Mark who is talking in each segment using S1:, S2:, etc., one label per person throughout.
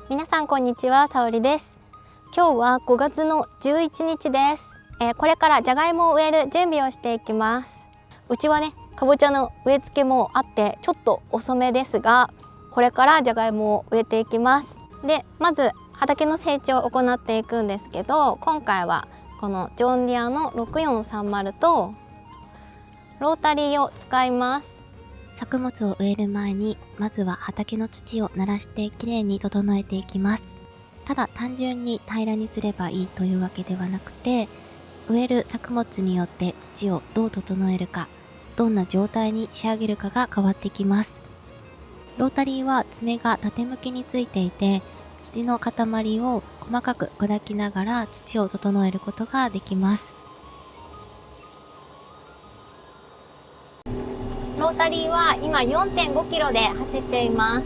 S1: 皆さんこんにちは、さおりです。今日は5月の11日です。これからじゃがいもを植える準備をしていきます。うちはね、かぼちゃの植え付けもあってちょっと遅めですが、これからじゃがいもを植えていきます。で、まず畑の整地を行っていくんですけど、今回はこのジョンディアの6430とロータリーを使います。
S2: 作物を植える前にまずは畑の土を慣らしてきれいに整えていきます。ただ単純に平らにすればいいというわけではなくて、植える作物によって土をどう整えるか、どんな状態に仕上げるかが変わってきます。ロータリーは爪が縦向きについていて、土の塊を細かく砕きながら土を整えることができます。
S1: ロータリーは今 4.5 キロで走っています。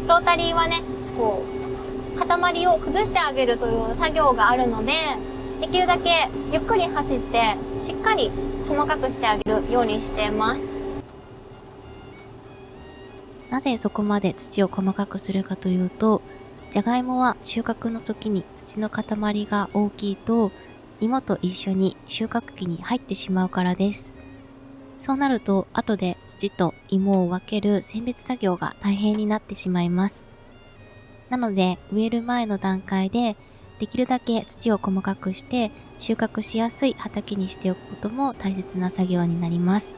S1: ロータリーはね、こう塊を崩してあげるという作業があるので、できるだけゆっくり走ってしっかり細かくしてあげるようにしています。
S2: なぜそこまで土を細かくするかというと、じゃがいもは収穫の時に土の塊が大きいと芋と一緒に収穫機に入ってしまうからです。そうなると後で土と芋を分ける選別作業が大変になってしまいます。なので植える前の段階でできるだけ土を細かくして収穫しやすい畑にしておくことも大切な作業になります。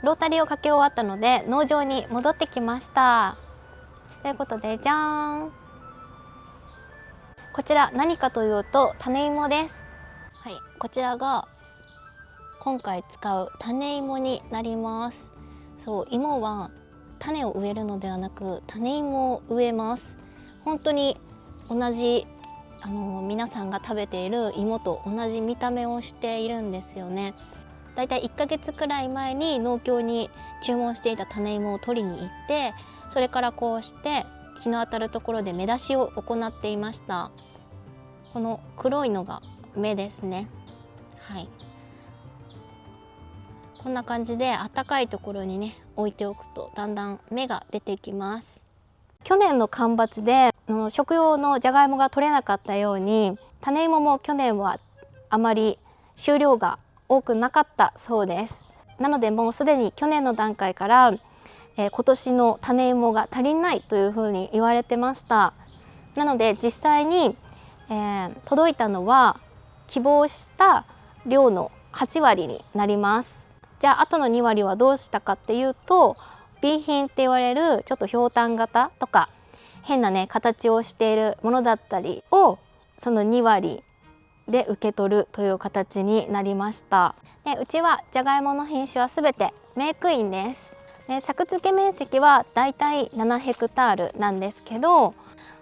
S1: ロータリーをかけ終わったので農場に戻ってきました。ということで、じゃーん、こちら何かというと種芋です。はい、こちらが今回使う種芋になります。そう、芋は種を植えるのではなく種芋を植えます。本当に同じ皆さんが食べている芋と同じ見た目をしているんですよね。だいたい1ヶ月くらい前に農協に注文していた種芋を取りに行って、それからこうして日の当たるところで芽出しを行っていました。この黒いのが芽ですね。はい、こんな感じで暖かいところにね置いておくとだんだん芽が出てきます。去年の干ばつで食用のじゃがいもが取れなかったように、種芋も去年はあまり収量が多くなかったそうです。なのでもうすでに去年の段階から、今年の種芋が足りないというふうに言われてました。なので実際に、届いたのは希望した量の8割になります。じゃああとの2割はどうしたかっていうと、B 品って言われるちょっとひょうたん型とか変なね形をしているものだったりをその2割で受け取るという形になりました。で、うちはじゃがいもの品種はすべてメークインです。で、作付け面積はだいたい7ヘクタールなんですけど、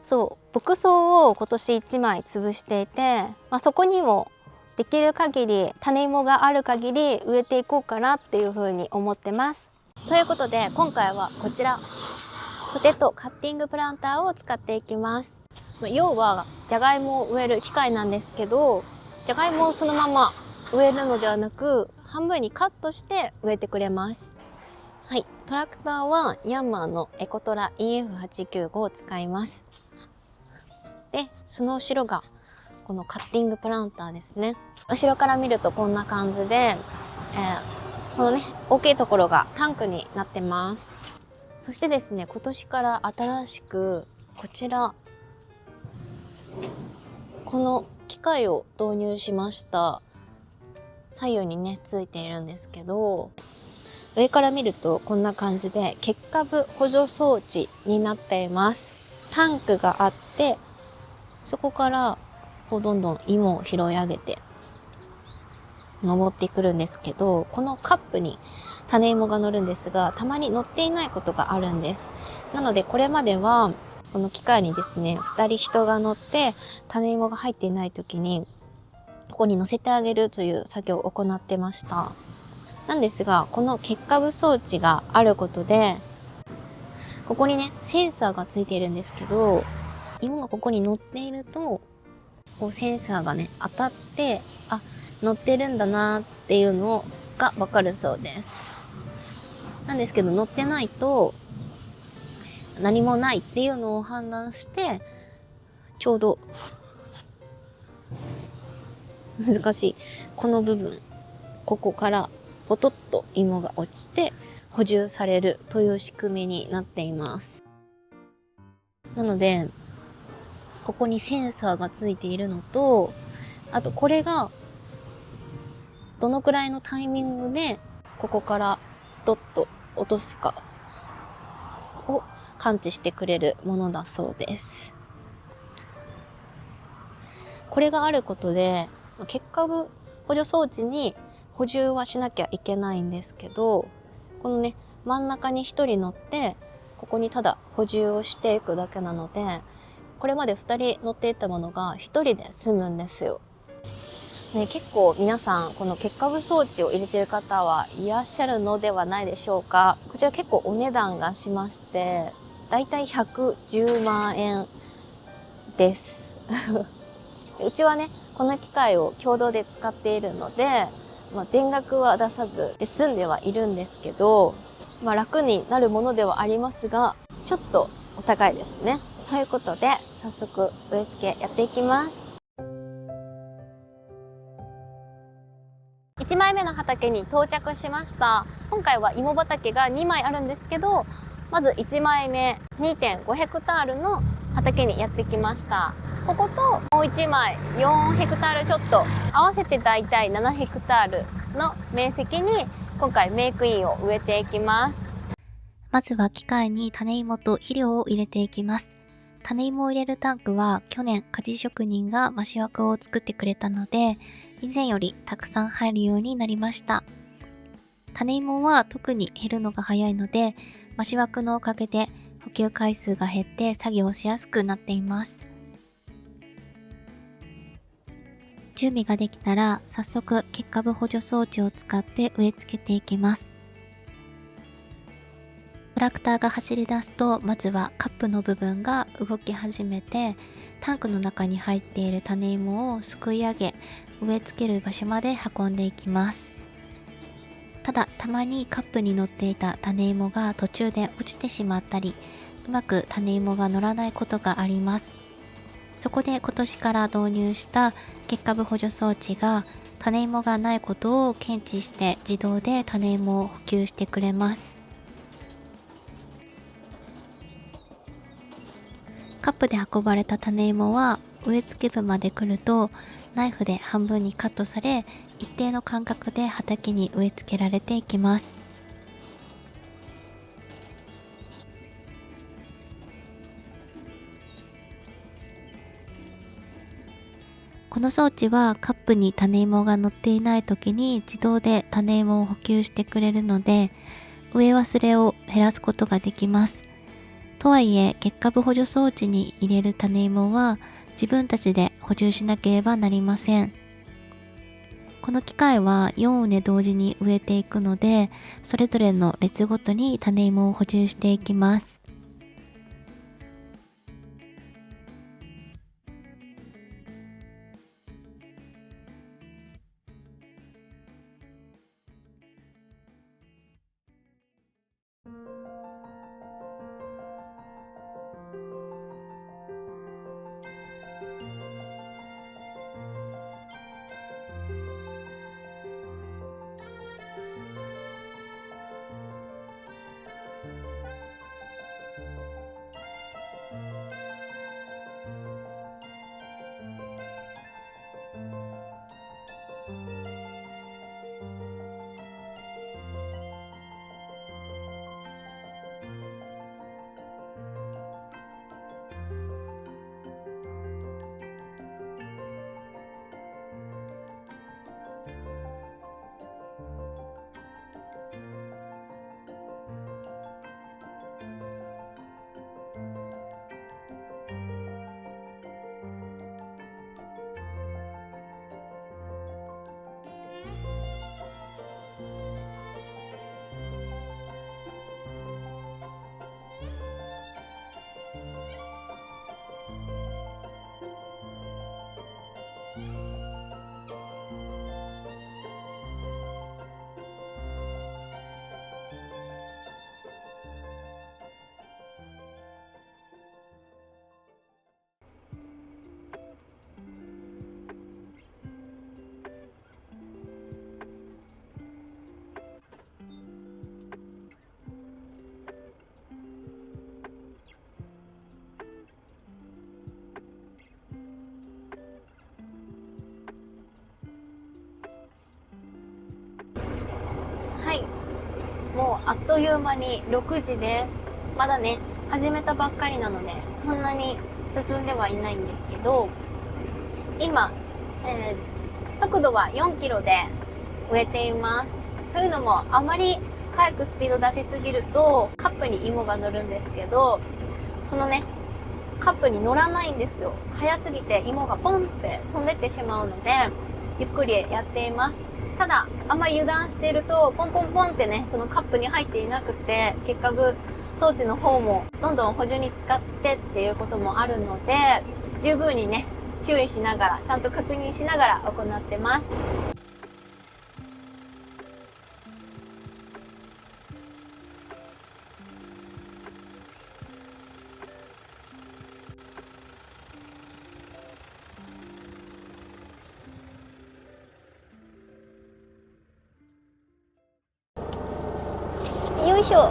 S1: そう牧草を今年1枚潰していて、そこにもできる限り種芋がある限り植えていこうかなっていうふうに思ってます。ということで今回はこちらポテトカッティングプランターを使っていきます。要はじゃがいもを植える機械なんですけど、じゃがいもをそのまま植えるのではなく半分にカットして植えてくれます。はい、トラクターはヤンマーのエコトラ EF895 を使います。で、その後ろがこのカッティングプランターですね。後ろから見るとこんな感じで、このね、大きいところがタンクになってます。そしてですね、今年から新しく、こちら、この機械を導入しました。左右にね、ついているんですけど、上から見るとこんな感じで結株補助装置になっています。タンクがあって、そこからこうどんどん芋を拾い上げて登ってくるんですけど、このカップに種芋が乗るんですが、たまに乗っていないことがあるんです。なのでこれまではこの機械にですね、2人人が乗って種芋が入っていない時にここに乗せてあげるという作業を行ってました。なんですが、この結株装置があることで、ここにね、センサーがついているんですけど、芋がここに乗っていると、こうセンサーがね、当たって、あ、乗ってるんだなっていうのがわかるそうです。なんですけど、乗ってないと、何もないっていうのを判断して、ちょうど、難しい。この部分、ここからポトッと芋が落ちて補充されるという仕組みになっています。なので、ここにセンサーがついているのと、あとこれがどのくらいのタイミングでここからポトッと落とすかを感知してくれるものだそうです。これがあることで、結株補助装置に補充はしなきゃいけないんですけど、このね、真ん中に一人乗って、ここにただ補充をしていくだけなので、これまで2人乗っていたものが1人で済むんですよ。ね、結構皆さんこの結株装置を入れてる方はいらっしゃるのではないでしょうか。こちら結構お値段がしまして、だいたい110万円です。うちはね、この機械を共同で使っているので、全額は出さずで済んではいるんですけど、楽になるものではありますが、ちょっとお高いですね。ということで、早速植え付けやっていきます。1枚目の畑に到着しました。今回は芋畑が2枚あるんですけど、まず1枚目 2.5 ヘクタールの畑にやってきました。ここともう1枚4ヘクタールちょっと、合わせてだいたい7ヘクタールの面積に今回メイクインを植えていきます。
S2: まずは機械に種芋と肥料を入れていきます。種芋を入れるタンクは去年果樹職人がマシ枠を作ってくれたので、以前よりたくさん入るようになりました。種芋は特に減るのが早いので、マシ枠のおかげで補給回数が減って作業しやすくなっています。準備ができたら早速結株補助装置を使って植え付けていきます。トラクターが走り出すと、まずはカップの部分が動き始めて、タンクの中に入っている種芋をすくい上げ、植え付ける場所まで運んでいきます。ただ、たまにカップに乗っていた種芋が途中で落ちてしまったり、うまく種芋が乗らないことがあります。そこで今年から導入した結株補助装置が、種芋がないことを検知して自動で種芋を補給してくれます。カップで運ばれた種芋は植え付け部まで来るとナイフで半分にカットされ、一定の間隔で畑に植え付けられていきます。この装置はカップに種芋が乗っていない時に自動で種芋を補給してくれるので、植え忘れを減らすことができます。とはいえ、結株補助装置に入れる種芋は自分たちで補充しなければなりません。この機械は4畝同時に植えていくので、それぞれの列ごとに種芋を補充していきます。
S1: もうあっという間に6時です。まだね始めたばっかりなのでそんなに進んではいないんですけど、今、速度は4キロで植えています。というのもあまり早くスピード出しすぎるとカップに芋が乗るんですけど、そのねカップに乗らないんですよ。早すぎて芋がポンって飛んでってしまうのでゆっくりやっています。ただあまり油断しているとポンポンポンってねそのカップに入っていなくて結果装置の方もどんどん補充に使ってっていうこともあるので、十分にね注意しながらちゃんと確認しながら行ってます。よいしょ。お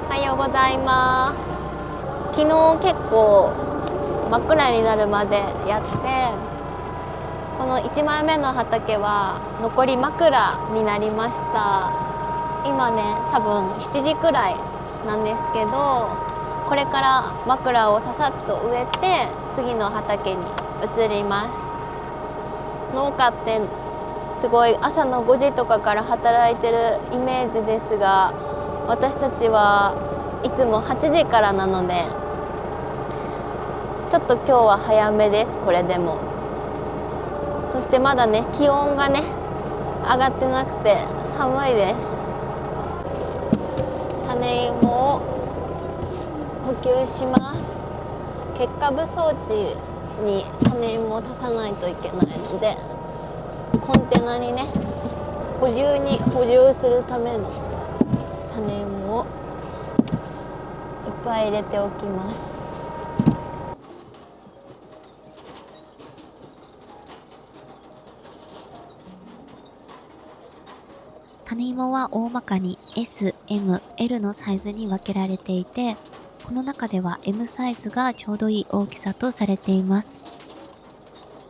S1: はようございます。昨日結構真っ暗になるまでやって、この1枚目の畑は残り枕になりました。今ね多分7時くらいなんですけど、これから枕をささっと植えて次の畑に移ります。農家ってすごい朝の5時とかから働いてるイメージですが、私たちはいつも8時からなのでちょっと今日は早めです。これでもそしてまだね気温がね上がってなくて寒いです。種芋を補給します。結果部装置に種芋を足さないといけないので、コンテナにね補充するための種芋をいっぱい入れておきます。
S2: 種芋は大まかに S、M、L のサイズに分けられていて、この中では M サイズがちょうどいい大きさとされています。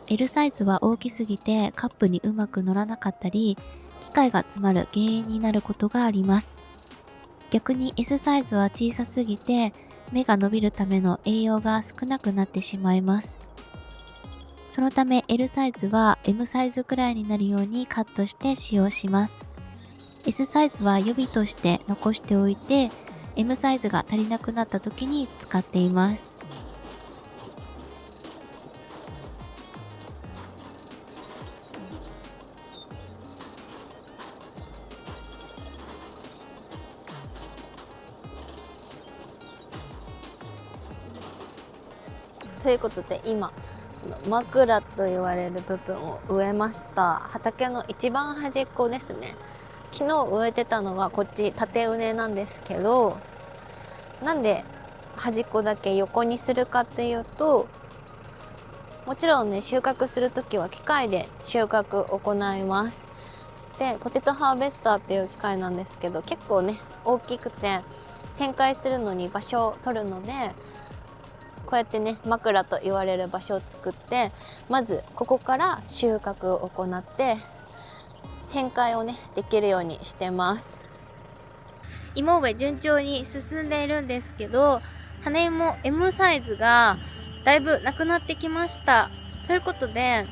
S2: L サイズは大きすぎてカップにうまく乗らなかったり、機械が詰まる原因になることがあります。逆に S サイズは小さすぎて芽が伸びるための栄養が少なくなってしまいます。そのため L サイズは M サイズくらいになるようにカットして使用します。S サイズは予備として残しておいて、M サイズが足りなくなった時に使っています。
S1: ということで今枕と言われる部分を植えました。畑の一番端っこですね。昨日植えてたのはこっち縦畝なんですけど、なんで端っこだけ横にするかっていうと、もちろんね収穫する時は機械で収穫を行います。でポテトハーベスターっていう機械なんですけど、結構ね大きくて旋回するのに場所を取るので、こうやってね枕と言われる場所を作って、まずここから収穫を行って旋回をねできるようにしてます。芋植え順調に進んでいるんですけど、種芋 M サイズがだいぶなくなってきました。ということで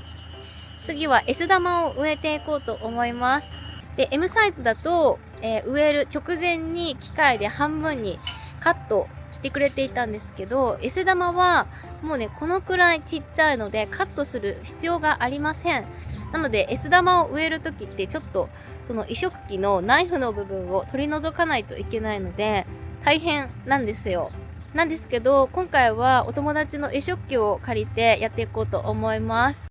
S1: 次は S 玉を植えていこうと思います。で M サイズだと、植える直前に機械で半分にカットしてくれていたんですけど、 S 玉はもうねこのくらいちっちゃいのでカットする必要がありません。なので S 玉を植える時ってちょっとその移植機のナイフの部分を取り除かないといけないので大変なんですよ。なんですけど今回はお友達の移植機を借りてやっていこうと思います。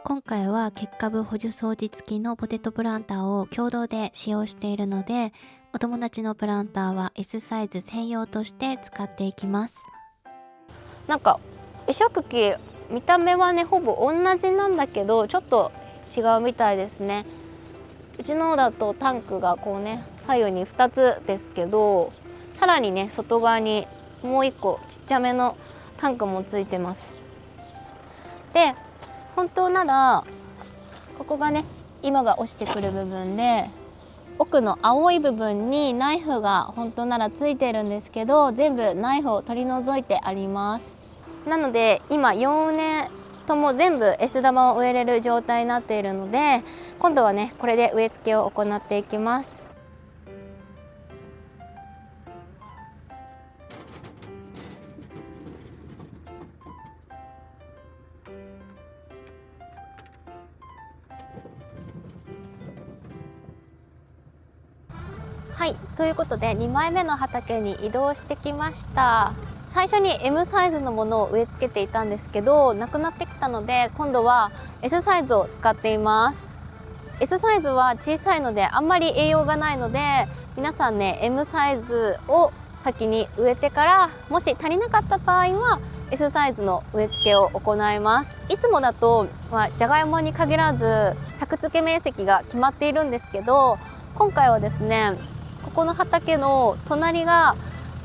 S2: 今回は結果部補助装置付きのポテトプランターを共同で使用しているので、お友達のプランターは S サイズ専用として使っていきます。
S1: なんか移植機見た目はねほぼ同じなんだけどちょっと違うみたいですね。うちのだとタンクがこうね左右に2つですけど、さらにね外側にもう1個ちっちゃめのタンクもついてます。で本当ならここがね芋が落ちてくる部分で、奥の青い部分にナイフが本当ならついてるんですけど、全部ナイフを取り除いてあります。なので今4畝とも全部 S 玉を植えれる状態になっているので、今度はねこれで植え付けを行っていきます。はい、ということで2枚目の畑に移動してきました。最初に M サイズのものを植え付けていたんですけど、なくなってきたので今度は S サイズを使っています。S サイズは小さいのであんまり栄養がないので、皆さんね M サイズを先に植えてから、もし足りなかった場合は S サイズの植え付けを行います。いつもだと、じゃがいもに限らず作付け面積が決まっているんですけど、今回はですねここの畑の隣が、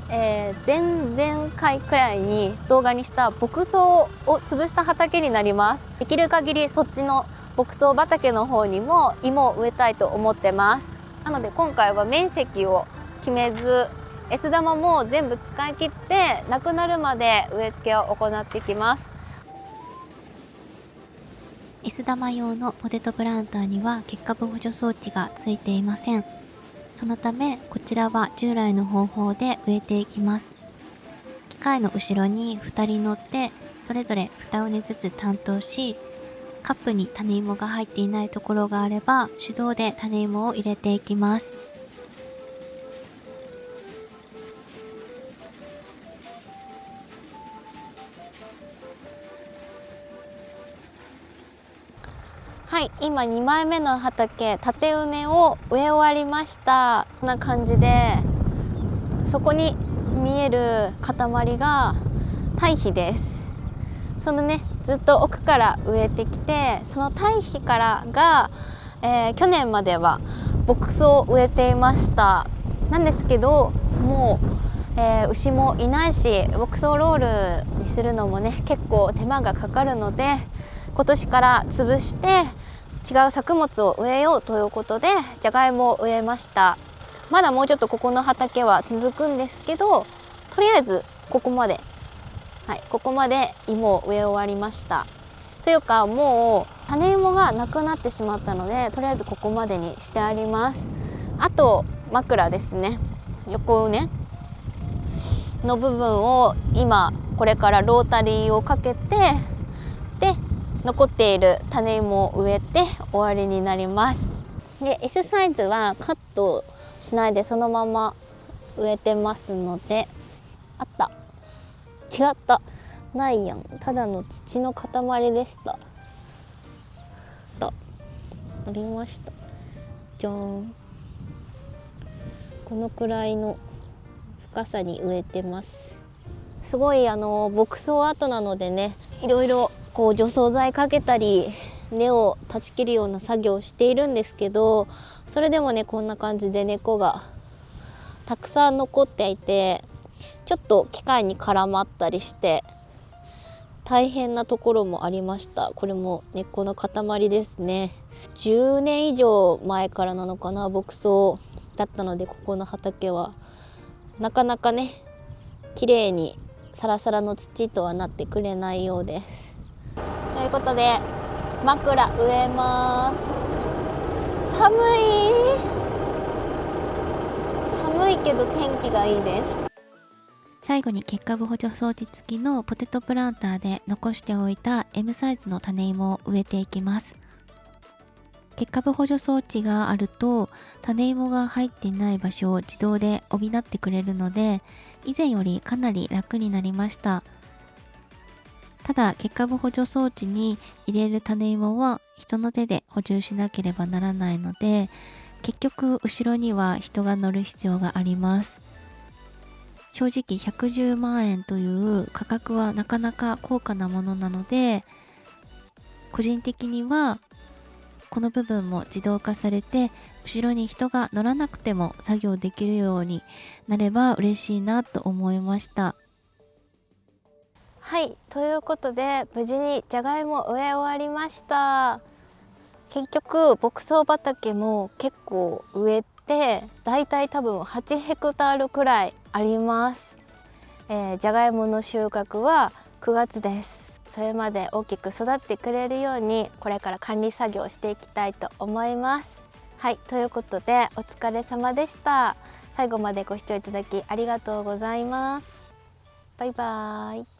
S1: 前々回くらいに動画にした牧草を潰した畑になります。できる限りそっちの牧草畑の方にも芋を植えたいと思ってます。なので今回は面積を決めず、S 玉も全部使い切ってなくなるまで植え付けを行っていきます。
S2: S 玉用のポテトプランターには結株補助装置がついていません。そのためこちらは従来の方法で植えていきます。機械の後ろに2人乗ってそれぞれ2畝ずつ担当し、カップに種芋が入っていないところがあれば手動で種芋を入れていきます。
S1: はい、今2枚目の畑縦畝を植え終わりました。こんな感じで、そこに見える塊が堆肥です。そのねずっと奥から植えてきて、その堆肥からが、去年までは牧草を植えていました。なんですけどもう、牛もいないし牧草ロールにするのもね結構手間がかかるので、今年から潰して違う作物を植えようということでじゃがいもを植えました。まだもうちょっとここの畑は続くんですけど、とりあえずここまで、ここまで芋を植え終わりました。というかもう種芋がなくなってしまったので、とりあえずここまでにしてあります。あと枕ですね、横畝の部分を今これからロータリーをかけて、で残っている種芋を植えて終わりになります。で S サイズはカットしないでそのまま植えてますので、あった、違った、ないやん、ただの土の塊でした。ありました。じゃーん、このくらいの深さに植えてます。すごい牧草跡なのでね、いろいろこう除草剤かけたり根を断ち切るような作業をしているんですけど、それでもねこんな感じで根っこがたくさん残っていて、ちょっと機械に絡まったりして大変なところもありました。これも根っこの塊ですね。10年以上前からなのかな、牧草だったので、ここの畑はなかなかね綺麗にサラサラの土とはなってくれないようです。ということで枕植えます。寒いけど天気がいいです。
S2: 最後に結株補助装置付きのポテトプランターで残しておいた M サイズの種芋を植えていきます。結株補助装置があると種芋が入っていない場所を自動で補ってくれるので、以前よりかなり楽になりました。ただ結株補助装置に入れる種芋は人の手で補充しなければならないので、結局後ろには人が乗る必要があります。正直110万円という価格はなかなか高価なものなので、個人的にはこの部分も自動化されて後ろに人が乗らなくても作業できるようになれば嬉しいなと思いました。
S1: はい、ということで無事にじゃがいも植え終わりました。結局牧草畑も結構植えて、だいたい多分8ヘクタールくらいあります。じゃがいもの収穫は9月です。それまで大きく育ってくれるようにこれから管理作業をしていきたいと思います。はい、ということでお疲れ様でした。最後までご視聴いただきありがとうございます。バイバーイ。